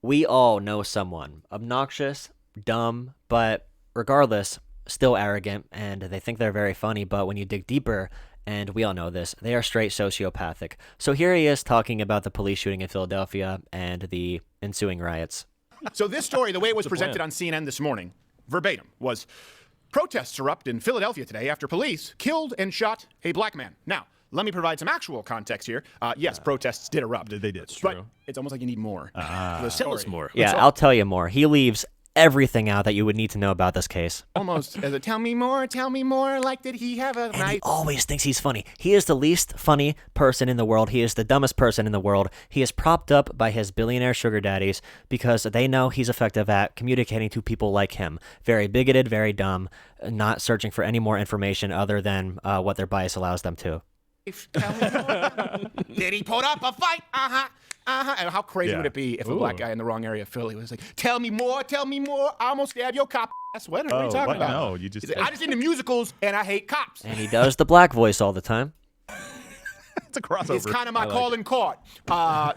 We all know someone obnoxious, dumb, but regardless, still arrogant, and they think they're very funny, but when you dig deeper, and we all know this, they are straight sociopathic. So here he is talking about the police shooting in Philadelphia and the ensuing riots. So this story, the way it was presented on CNN this morning, verbatim, was protests erupt in Philadelphia today after police killed and shot a black man. Now, let me provide some actual context here. Yes, protests did erupt. They did. But it's almost like you need more. Tell us more. Yeah, I'll tell you more. He leaves everything out that you would need to know about this case. Almost as a tell me more, like did he have a And knife? he always thinks he's funny. He is the least funny person in the world. He is the dumbest person in the world. He is propped up by his billionaire sugar daddies because they know he's effective at communicating to people like him. Very bigoted, very dumb, not searching for any more information other than what their bias allows them to. Tell me more. Did he put up a fight? And how crazy would it be if a black guy in the wrong area of Philly was like, tell me more, I almost stabbed your cop ass. What are you talking about? No, you just... I just into musicals and I hate cops. And he does the black voice all the time. It's a crossover. It's kind of my call in court. You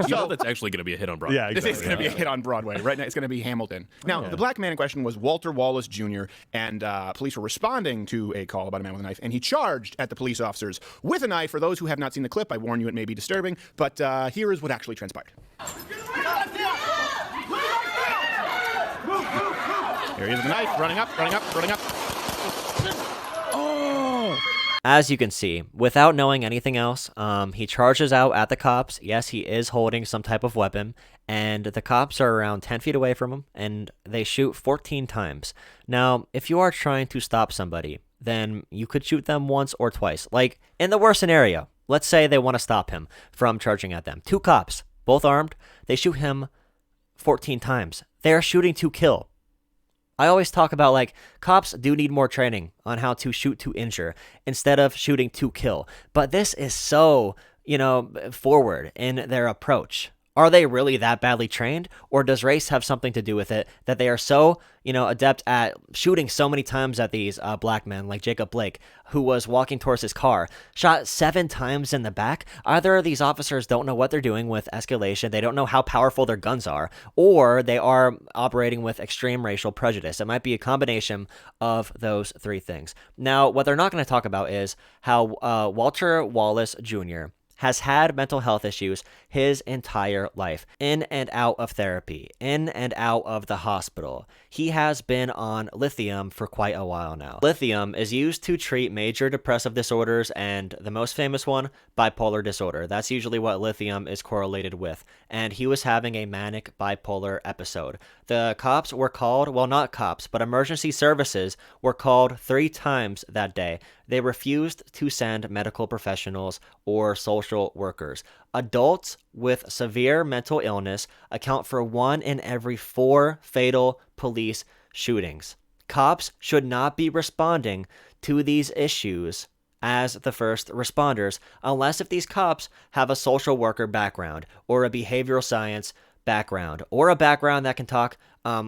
know that's actually going to be a hit on Broadway. Yeah, exactly. This is going to be a hit on Broadway. Right now, it's going to be Hamilton. Now, the black man in question was Walter Wallace Jr., and police were responding to a call about a man with a knife, and he charged at the police officers with a knife. For those who have not seen the clip, I warn you it may be disturbing, but here is what actually transpired. Here he is with the knife, running up. As you can see, without knowing anything else, he charges out at the cops. Yes, he is holding some type of weapon, and the cops are around 10 feet away from him, and they shoot 14 times. Now, if you are trying to stop somebody, then you could shoot them once or twice. Like, in the worst scenario, let's say they want to stop him from charging at them. Two cops, both armed, they shoot him 14 times. They are shooting to kill. I always talk about, like, cops do need more training on how to shoot to injure instead of shooting to kill. But this is so, forward in their approach. Are they really that badly trained? Or does race have something to do with it that they are so, adept at shooting so many times at these black men, like Jacob Blake, who was walking towards his car, shot 7 times in the back? Either these officers don't know what they're doing with escalation, they don't know how powerful their guns are, or they are operating with extreme racial prejudice. It might be a combination of those 3 things. Now, what they're not going to talk about is how Walter Wallace Jr. has had mental health issues his entire life, in and out of therapy, in and out of the hospital. He has been on lithium for quite a while now. Lithium is used to treat major depressive disorders, and the most famous one, bipolar disorder. That's usually what lithium is correlated with, and he was having a manic bipolar episode. The cops were called, well, not cops, but emergency services were called 3 times that day. They refused to send medical professionals or social workers. Adults with severe mental illness account for 1 in every 4 fatal police shootings. Cops should not be responding to these issues as the first responders unless if these cops have a social worker background or a behavioral science background or a background that can talk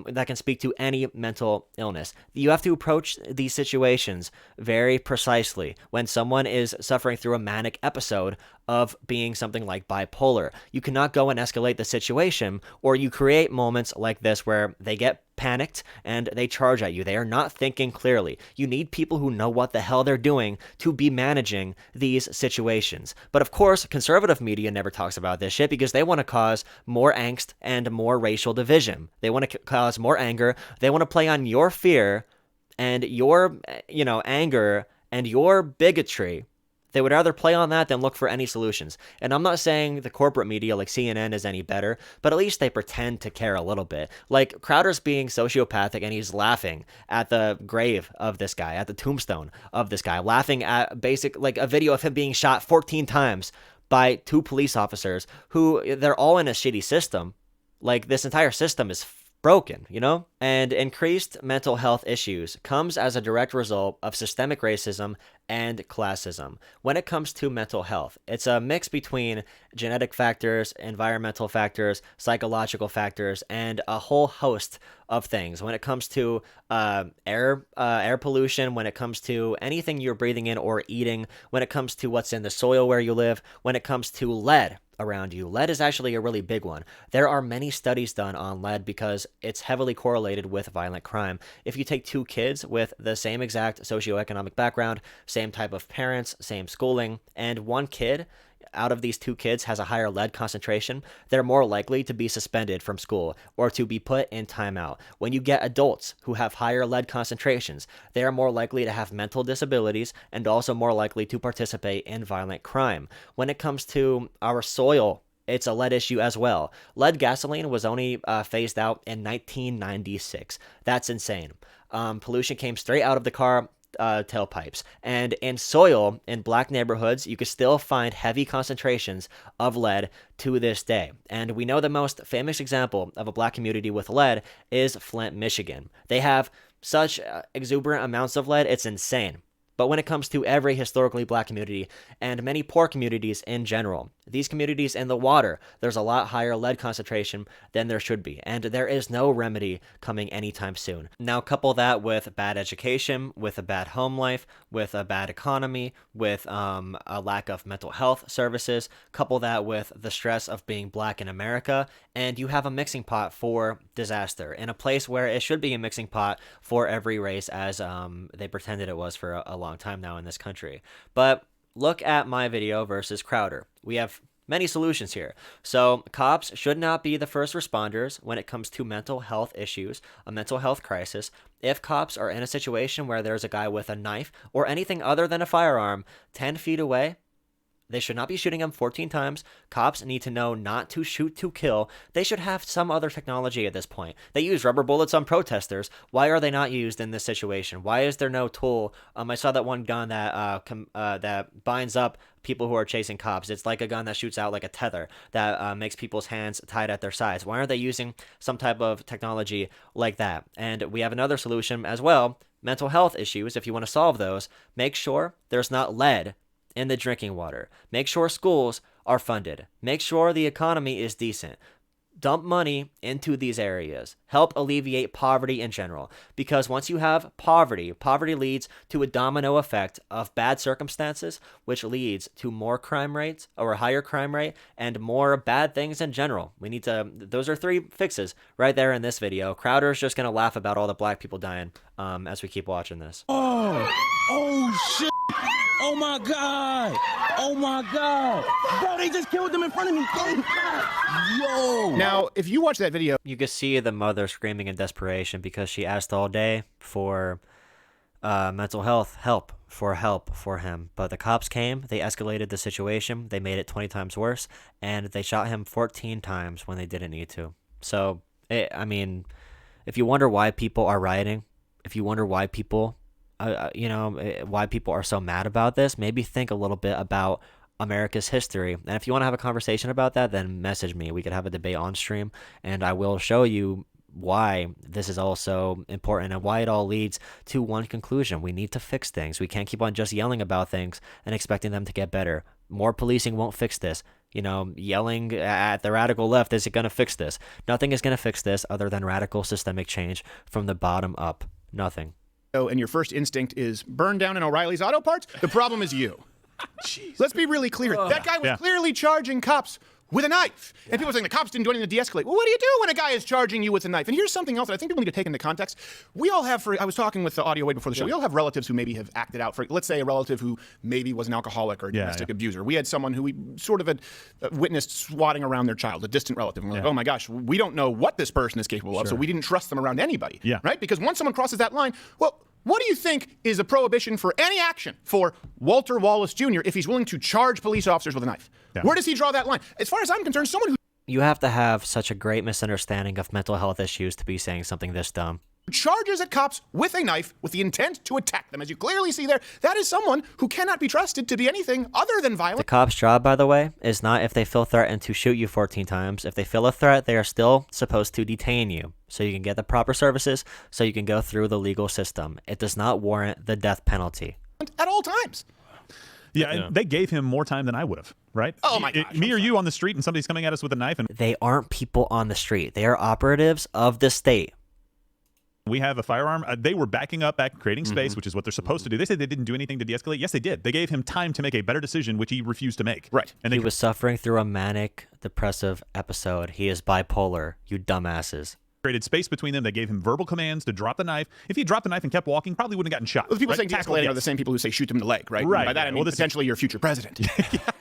that can speak to any mental illness. You have to approach these situations very precisely. When someone is suffering through a manic episode of being something like bipolar, you cannot go and escalate the situation, or you create moments like this where they get panicked and they charge at you. They are not thinking clearly. You need people who know what the hell they're doing to be managing these situations. But of course, conservative media never talks about this shit because they want to cause more angst and more racial division. They want to cause more anger. They want to play on your fear and your, anger and your bigotry. They would rather play on that than look for any solutions. And I'm not saying the corporate media like CNN is any better, but at least they pretend to care a little bit. Like Crowder's being sociopathic and he's laughing at the grave of this guy, at the tombstone of this guy, laughing at a video of him being shot 14 times by 2 police officers who they're all in a shitty system. Like this entire system is broken, And increased mental health issues comes as a direct result of systemic racism and classism. When it comes to mental health, it's a mix between genetic factors, environmental factors, psychological factors, and a whole host of things. When it comes to air pollution, when it comes to anything you're breathing in or eating, when it comes to what's in the soil where you live, when it comes to lead. around you. Lead is actually a really big one. There are many studies done on lead because it's heavily correlated with violent crime. If you take two kids with the same exact socioeconomic background, same type of parents, same schooling, and one kid out of these two kids has a higher lead concentration, they're more likely to be suspended from school or to be put in timeout. When you get adults who have higher lead concentrations, they are more likely to have mental disabilities and also more likely to participate in violent crime. When it comes to our soil, it's a lead issue as well. Lead gasoline was only phased out in 1996. That's insane. Pollution came straight out of the car tailpipes. And in soil, in black neighborhoods, you can still find heavy concentrations of lead to this day. And we know the most famous example of a black community with lead is Flint, Michigan. They have such exuberant amounts of lead, it's insane. But when it comes to every historically black community and many poor communities in general, these communities in the water, there's a lot higher lead concentration than there should be, and there is no remedy coming anytime soon. Now couple that with bad education, with a bad home life, with a bad economy, with a lack of mental health services, couple that with the stress of being black in America, and you have a mixing pot for disaster in a place where it should be a mixing pot for every race, as they pretended it was for a long time now in this country. But look at my video versus Crowder. We have many solutions here. So cops should not be the first responders when it comes to mental health issues, a mental health crisis. If cops are in a situation where there's a guy with a knife or anything other than a firearm 10 feet away, they should not be shooting him 14 times. Cops need to know not to shoot to kill. They should have some other technology at this point. They use rubber bullets on protesters. Why are they not used in this situation? Why is there no tool? I saw that one gun that that binds up people who are chasing cops. It's like a gun that shoots out like a tether that makes people's hands tied at their sides. Why aren't they using some type of technology like that? And we have another solution as well. Mental health issues, if you want to solve those, make sure there's not lead in the drinking water. Make sure schools are funded. Make sure the economy is decent. Dump money into these areas. Help alleviate poverty in general. Because once you have poverty, poverty leads to a domino effect of bad circumstances, which leads to more crime rates or a higher crime rate and more bad things in general. We need to, those are 3 fixes right there in this video. Crowder's just going to laugh about all the black people dying as we keep watching this. Oh shit. Oh my God! Oh my God! Bro, they just killed them in front of me. Yo! Now, if you watch that video, You can see the mother screaming in desperation because she asked all day for mental health help for him. But the cops came, they escalated the situation, they made it 20 times worse, and they shot him 14 times when they didn't need to. So, I mean, if you wonder why people are rioting, if you wonder why people why people are so mad about this, maybe think a little bit about America's history. And if you want to have a conversation about that, then message me. We could have a debate on stream, and I will show you why this is also important and why it all leads to one conclusion. We need to fix things. We can't keep on just yelling about things and expecting them to get better. More policing won't fix this. Yelling at the radical left isn't going to fix this. Nothing is going to fix this other than radical systemic change from the bottom up. Nothing. and your first instinct is burn down an O'Reilly's Auto Parts, the problem is you. Let's be really clear. That guy was clearly charging cops with a knife. And people are saying the cops didn't do anything to de-escalate. Well, what do you do when a guy is charging you with a knife? And here's something else that I think people need to take into context. We all have, I was talking with the audio way before the show, we all have relatives who maybe have acted out for, let's say a relative who maybe was an alcoholic or a domestic abuser. We had someone who we sort of had witnessed swatting around their child, a distant relative. And we're like, oh my gosh, we don't know what this person is capable of, so we didn't trust them around anybody, right? Because once someone crosses that line, well, what do you think is a prohibition for any action for Walter Wallace Jr. if he's willing to charge police officers with a knife? Where does he draw that line? As far as I'm concerned, someone who You have to have such a great misunderstanding of mental health issues to be saying something this dumb. charges at cops with a knife with the intent to attack them, as you clearly see there, that is someone who cannot be trusted to be anything other than violent. The cop's job, by the way, is not if they feel threatened to shoot you 14 times. If they feel a threat, they are still supposed to detain you so you can get the proper services, so you can go through the legal system. It does not warrant the death penalty. At all times. Yeah, and they gave him more time than I would have, right? Oh my gosh. Me or you on the street and somebody's coming at us with a knife and They aren't people on the street. They are operatives of the state. We have a firearm. They were backing up, creating space, which is what they're supposed to do. They said they didn't do anything to de-escalate. Yes, they did. They gave him time to make a better decision, which he refused to make. Right. And He was suffering through a manic depressive episode. He is bipolar, you dumbasses. created space between them. They gave him verbal commands to drop the knife. If he dropped the knife and kept walking, probably wouldn't have gotten shot. Well, the people right? saying de-escalating are the same people who say shoot them in the leg, right? Right. By that I mean potentially your future president.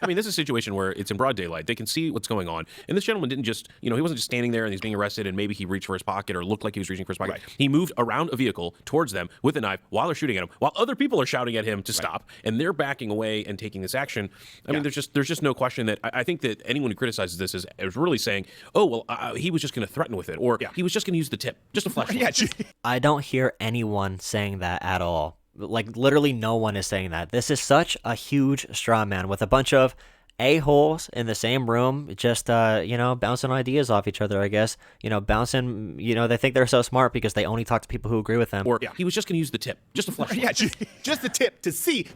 I mean, this is a situation where it's in broad daylight. They can see what's going on. And this gentleman didn't just, he wasn't just standing there and he's being arrested and maybe he reached for his pocket or looked like he was reaching for his pocket. Right. He moved around a vehicle towards them with a knife while they're shooting at him, while other people are shouting at him to stop, and they're backing away and taking this action. I mean, there's just no question that I think that anyone who criticizes this is really saying, oh, well, he was just going to threaten with it, or he was just going to use the tip, just a flashlight. I don't hear anyone saying that at all. Like, literally no one is saying that. This is such a huge straw man with a bunch of a-holes in the same room, just, bouncing ideas off each other, I guess. Bouncing, they think they're so smart because they only talk to people who agree with them. Or he was just going to use the tip, just a flashlight. Just the tip to see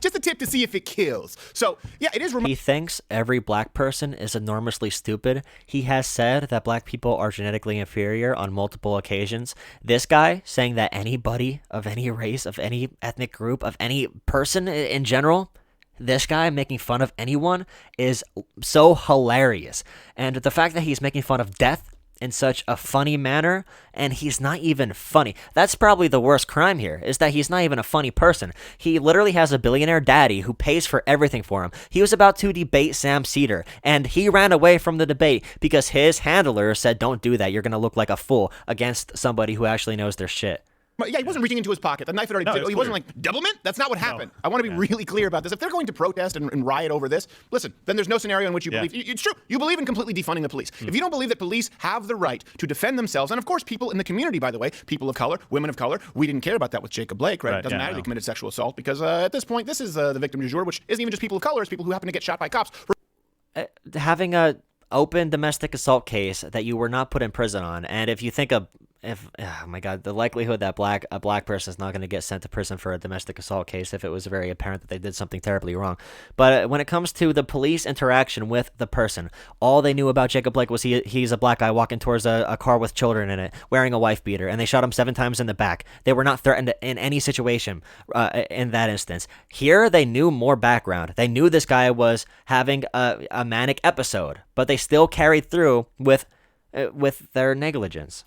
if it kills. So, it is He thinks every black person is enormously stupid. He has said that black people are genetically inferior on multiple occasions. This guy saying that anybody of any race, of any ethnic group, of any person in general, this guy making fun of anyone is so hilarious. And the fact that he's making fun of death in such a funny manner, and he's not even funny. That's probably the worst crime here, is that he's not even a funny person. He literally has a billionaire daddy who pays for everything for him. He was about to debate Sam Cedar, and he ran away from the debate because his handler said, don't do that, you're going to look like a fool against somebody who actually knows their shit. Yeah, he wasn't reaching into his pocket. The knife had already. He wasn't like doublemint. That's not what happened. I want to be really clear about this. If they're going to protest and riot over this, listen. Then there's no scenario in which you believe. It's true. You believe in completely defunding the police. If you don't believe that police have the right to defend themselves, and of course, people in the community, by the way, people of color, women of color, we didn't care about that with Jacob Blake, right? It doesn't matter if he committed sexual assault because at this point, this is the victim du jour, which isn't even just people of color. It's people who happen to get shot by cops. Having a open domestic assault case that you were not put in prison on, and if you think oh my god, the likelihood that a black person is not going to get sent to prison for a domestic assault case if it was very apparent that they did something terribly wrong. But when it comes to the police interaction with the person, all they knew about Jacob Blake was he's a black guy walking towards a car with children in it, wearing a wife beater, and they shot him 7 times in the back. They were not threatened in any situation in that instance. Here, they knew more background. They knew this guy was having a manic episode, but they still carried through with their negligence,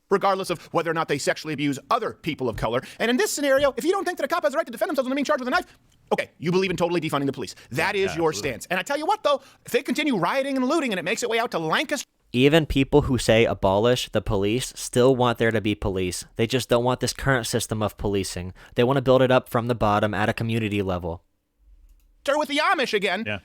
regardless of whether or not they sexually abuse other people of color. And in this scenario, if you don't think that a cop has the right to defend themselves when they're being charged with a knife, okay, you believe in totally defunding the police. That is your stance. And I tell you what, though, if they continue rioting and looting and it makes its way out to Lancaster... Even people who say abolish the police still want there to be police. They just don't want this current system of policing. They want to build it up from the bottom at a community level. Start with the Amish again. Yeah.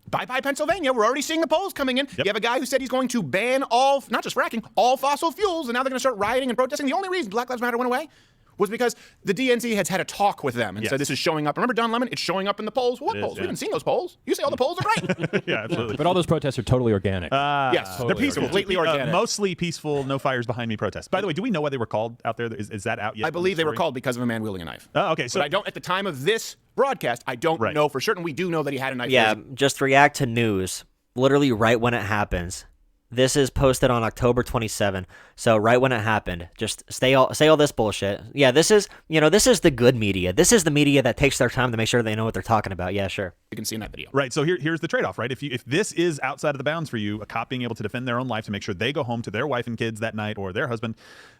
Bye-bye, Pennsylvania. We're already seeing the polls coming in. Yep. You have a guy who said he's going to ban all, not just fracking, all fossil fuels, and now they're going to start rioting and protesting. The only reason Black Lives Matter went away was because the DNC has had a talk with them and said this is showing up. Remember Don Lemon? It's showing up in the polls. What polls? We haven't seen those polls. You say all the polls are right. Yeah, absolutely. But all those protests are totally organic. Yes, totally they're peaceful, completely organic. Mostly peaceful, no fires behind me protests. By the way, do we know why they were called out there? Is that out yet? I believe they were called because of a man wielding a knife. Okay, so but I don't, at the time of this broadcast, I don't know for certain. We do know that he had a knife. Yeah, just react to news, literally right when it happens. This is posted on October 27, so right when it happened. Just say all this bullshit. Yeah, this is the good media. This is the media that takes their time to make sure they know what they're talking about. Yeah, sure. You can see in that video. Right, so here's the trade-off, right? If this is outside of the bounds for you, a cop being able to defend their own life to make sure they go home to their wife and kids that night or their husband,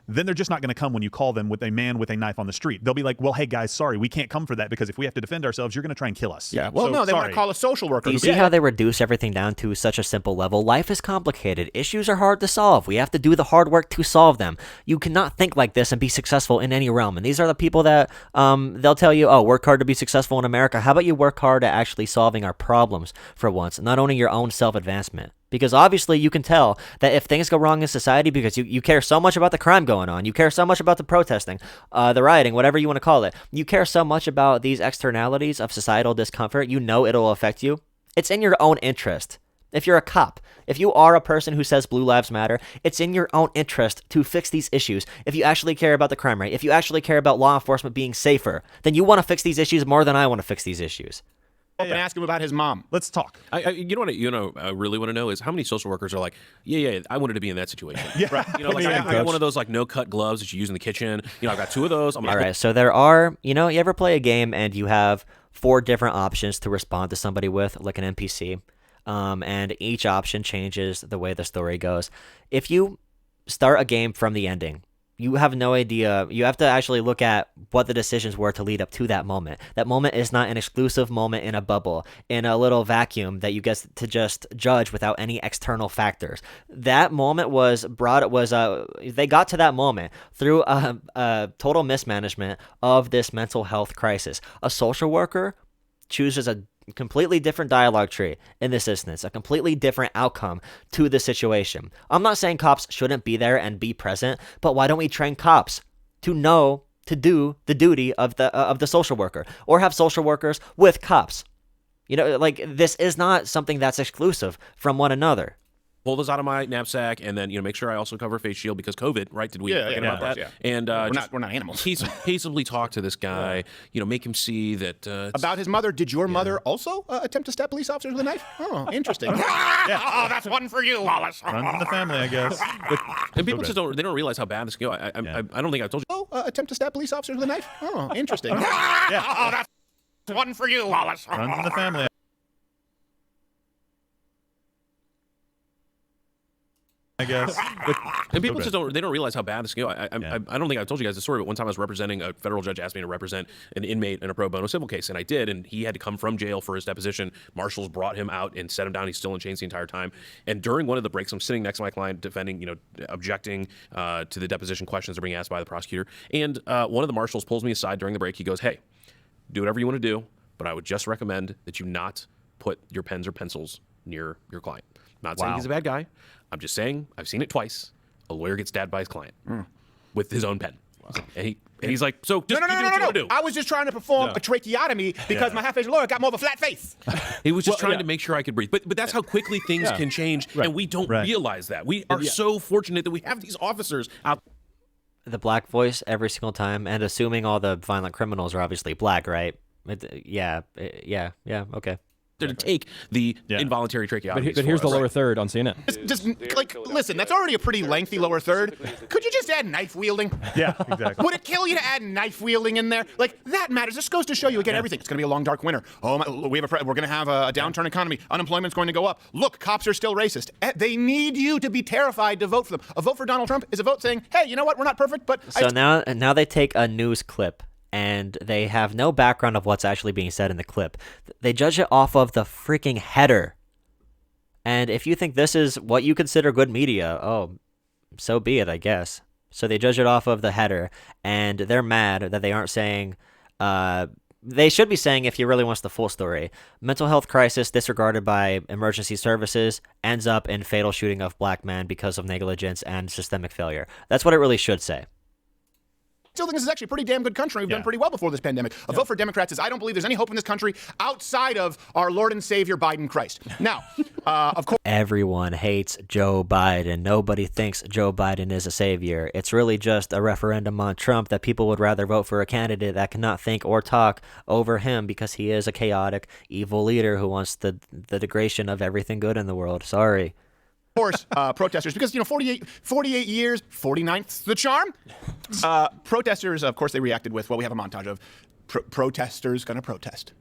then they're just not going to come when you call them with a man with a knife on the street. They'll be like, well, hey, guys, sorry, we can't come for that because if we have to defend ourselves, you're going to try and kill us. Yeah, well, so, no, they want to call a social worker. Do you see how they reduce everything down to such a simple level? Life is complicated. Issues are hard to solve. We have to do the hard work to solve them. You cannot think like this and be successful in any realm. And these are the people that they'll tell you, oh, work hard to be successful in America. How about you work hard at actually solving our problems for once, not only your own self-advancement? Because obviously you can tell that if things go wrong in society because you care so much about the crime going on, you care so much about the protesting, the rioting, whatever you want to call it, you care so much about these externalities of societal discomfort, you know it'll affect you. It's in your own interest. If you're a cop, if you are a person who says Blue Lives Matter, it's in your own interest to fix these issues. If you actually care about the crime rate, if you actually care about law enforcement being safer, then you want to fix these issues more than I want to fix these issues. and ask him about his mom. Let's talk. You know what I really want to know is how many social workers are like, yeah, I wanted to be in that situation. Yeah. You know, like I got one of those like no cut gloves that you use in the kitchen. You know, I've got 2 of those. I'm All right, so there are, you ever play a game and you have 4 different options to respond to somebody with, like an NPC, and each option changes the way the story goes. If you start a game from the ending, you have no idea. You have to actually look at what the decisions were to lead up to that moment. That moment is not an exclusive moment in a bubble, in a little vacuum that you get to just judge without any external factors. That moment they got to that moment through a total mismanagement of this mental health crisis. A social worker chooses a completely different dialogue tree in this instance, a completely different outcome to the situation. I'm not saying cops shouldn't be there and be present, but why don't we train cops to know to do the duty of the social worker, or have social workers with cops? Like, this is not something that's exclusive from one another. Pull those out of my knapsack, and then make sure I also cover face shield because COVID, right? Did we forget about that? Yeah. And we're not animals. Peaceably talk to this guy. Make him see that about his mother. Did your mother also attempt to stab police officers with a knife? Oh, interesting. Oh, that's one for you, Wallace. Runs in the family, I guess. And people just don't realize how bad this can go. I don't think I told you. Attempt to stab police officers with a knife? Oh, interesting. Oh, that's one for you, Wallace. Runs in the family. I guess. And people just don't realize how bad this can go. I don't think I told you guys the story, but one time I was representing a federal judge asked me to represent an inmate in a pro bono civil case, and I did, and he had to come from jail for his deposition. Marshals brought him out and set him down. He's still in chains the entire time. And during one of the breaks, I'm sitting next to my client defending, objecting to the deposition questions that are being asked by the prosecutor. And one of the marshals pulls me aside during the break. He goes, "Hey, do whatever you want to do, but I would just recommend that you not put your pens or pencils near your client." Not saying he's a bad guy. I'm just saying I've seen it twice. A lawyer gets stabbed by his client with his own pen. Wow. And he's like, so just no. I was just trying to perform a tracheotomy because my half-faced lawyer got more of a flat face. He was just trying to make sure I could breathe. But that's how quickly things can change, and we don't realize that. We are so fortunate that we have these officers out. The black voice every single time, and assuming all the violent criminals are obviously black, right? Yeah, okay. To take the involuntary tracheotomy. But here's the lower third on CNN. Just listen, that's already a pretty lengthy lower third. Could you just add knife wielding? Yeah, exactly. Would it kill you to add knife wielding in there? Like, that matters. This goes to show you again everything. It's going to be a long, dark winter. Oh, we're going to have a downturn economy. Unemployment's going to go up. Look, cops are still racist. They need you to be terrified to vote for them. A vote for Donald Trump is a vote saying, hey, you know what? We're not perfect, but... So now they take a news clip, and they have no background of what's actually being said in the clip. They judge it off of the freaking header. And if you think this is what you consider good media, oh, so be it, I guess. So they judge it off of the header, and they're mad that they aren't saying... they should be saying, if you really want the full story, mental health crisis disregarded by emergency services ends up in fatal shooting of black men because of negligence and systemic failure. That's what it really should say. Still think this is actually a pretty damn good country. We've done pretty well before this pandemic. A vote for Democrats is, I don't believe there's any hope in this country outside of our Lord and Savior Biden Christ. Now, of course, everyone hates Joe Biden. Nobody thinks Joe Biden is a savior. It's really just a referendum on Trump that people would rather vote for a candidate that cannot think or talk over him because he is a chaotic, evil leader who wants the degradation of everything good in the world. Sorry. Of course, protesters, because, 48 years, 49th's the charm. Protesters, of course, they reacted with, we have a montage of protesters gonna protest.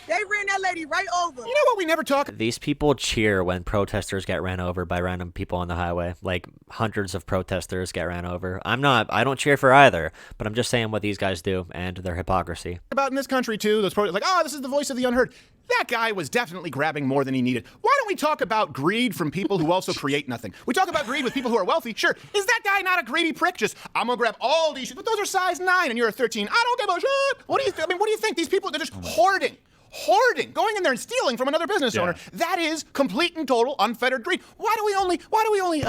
They ran that lady right over. You know what we never talk? These people cheer when protesters get ran over by random people on the highway. Like, hundreds of protesters get ran over. I don't cheer for either, but I'm just saying what these guys do and their hypocrisy. About in this country, too, those protesters, this is the voice of the unheard. That guy was definitely grabbing more than he needed. Why don't we talk about greed from people who also create nothing? We talk about greed with people who are wealthy. Sure, is that guy not a greedy prick? Just, I'm gonna grab all these, but those are size 9 and you're a 13. I don't give a shit. What do you think? These people, they're just hoarding. hoarding, going in there and stealing from another business owner. That is complete and total unfettered greed. Why do we only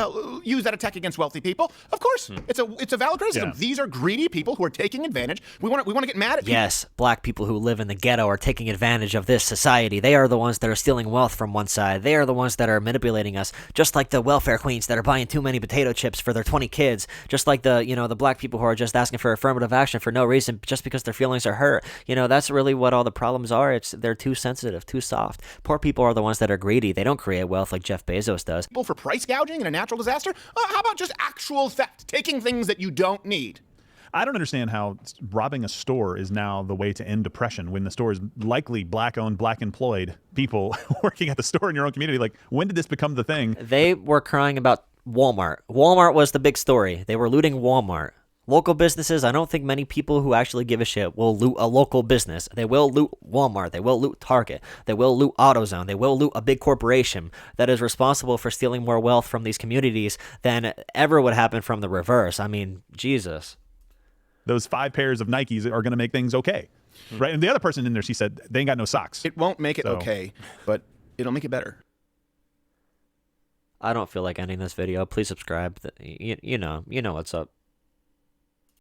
use that attack against wealthy people? Of course, it's a valid criticism. Yeah. These are greedy people who are taking advantage. We want to get mad at people. Yes, black people who live in the ghetto are taking advantage of this society. They are the ones that are stealing wealth from one side. They are the ones that are manipulating us, just like the welfare queens that are buying too many potato chips for their 20 kids, just like the black people who are just asking for affirmative action for no reason, just because their feelings are hurt. That's really what all the problems are. They're too sensitive, too soft. Poor people are the ones that are greedy. They don't create wealth like Jeff Bezos does. People for price gouging in a natural disaster? How about just actual theft, taking things that you don't need? I don't understand how robbing a store is now the way to end depression when the store is likely black-owned, black-employed people working at the store in your own community. Like, when did this become the thing? They were crying about Walmart. Walmart was the big story. They were looting Walmart. Local businesses, I don't think many people who actually give a shit will loot a local business. They will loot Walmart. They will loot Target. They will loot AutoZone. They will loot a big corporation that is responsible for stealing more wealth from these communities than ever would happen from the reverse. I mean, Jesus. Those 5 pairs of Nikes are going to make things okay. Right? And the other person in there, she said, they ain't got no socks. It won't make it okay, but it'll make it better. I don't feel like ending this video. Please subscribe. You know what's up.